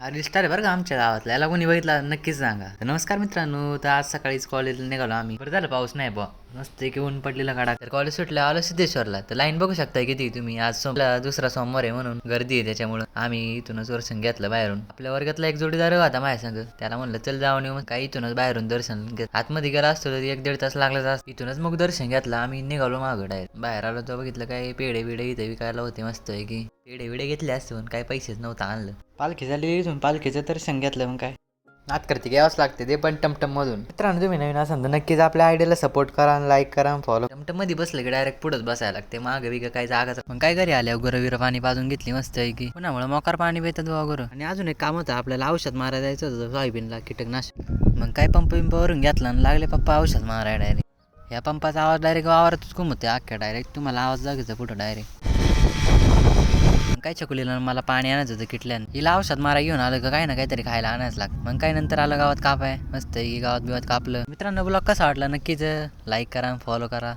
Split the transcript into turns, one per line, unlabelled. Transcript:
हा रिस्टार आहे बरं का आमच्या गावातला. याला कोणी बघितला नक्कीच सांगा. तर नमस्कार मित्रांनो, तर आज सकाळीच कॉलेजला निघालो आम्ही. बरं झालं पाऊस नाही बा, मस्त की ऊन पडलेला काढा. तर कॉलेज सुटलं आलो सिद्धेश्वरला. तर लाईन बघू शकता किती तुम्ही. आज दुसरा सोमवार आहे म्हणून गर्दी आहे, त्याच्यामुळे आम्ही इथूनच दर्शन घेतलं बाहेरून. आपल्या वर्गातला एक जोडीदार होता माझ्या संग, त्याला म्हणलं चल जाऊन येऊ. काही इथूनच बाहेरून दर्शन घेत आतमध्ये गेला असतो तर 1-1.5 तास लागलाच असतो. इथूनच मग दर्शन घेतलं आम्ही, निघालो मागं डायरेक्ट. बाहेर आलो तर बघितलं काय पेढे बिडे इथे विकायला होते मस्त आहे की. पेढे बिडे घेतले असते पण काही पैसेच नव्हतं आणलं. पालखी झाली इथून, पालखीचं दर्शन घेतलं मग काय नात करते घ्यावंच लागते ते पण टमटम मधून. मित्रांनो तुम्ही नवीन असाल तर नक्कीच आपल्या आयडियाला सपोर्ट करा, लाईक करा, फॉलो. टमटम मध्ये बसलं की डायरेक्ट पुढंच बसायला लागते, मागं बिगं काय जागाच. मग काय घरी आल्या गुरं पाणी पाजून घेतली मस्त आहे की. पुन्हा मोकार पाणी पितात गुरं. आणि अजून एक काम होतं आपल्याला, औषध मारायला जायचं होतं सोयाबीनला कीटकनाशक. मग काय पंप वरून घेतला आणि लागले पप्पा औषध मारायला डायरेक्ट. या पंपाचा आवाज डायरेक्ट वावरातच घुमते अख्ख्या डायरेक्ट. तुम्हाला आवाज जागेचा पुढं डायरेक्ट. काय चकुलीला मला पाणी आणायचं होतं किटल्यान. हिला औषध मारा घेऊन आलं का काय ना काहीतरी खायला आणायच लागतं. मग काय नंतर आलं गावात कापाय मस्त गावात बिवात कापलं. मित्रांनो ब्लॉग कसा वाटला नक्कीच लाईक करा, फॉलो करा.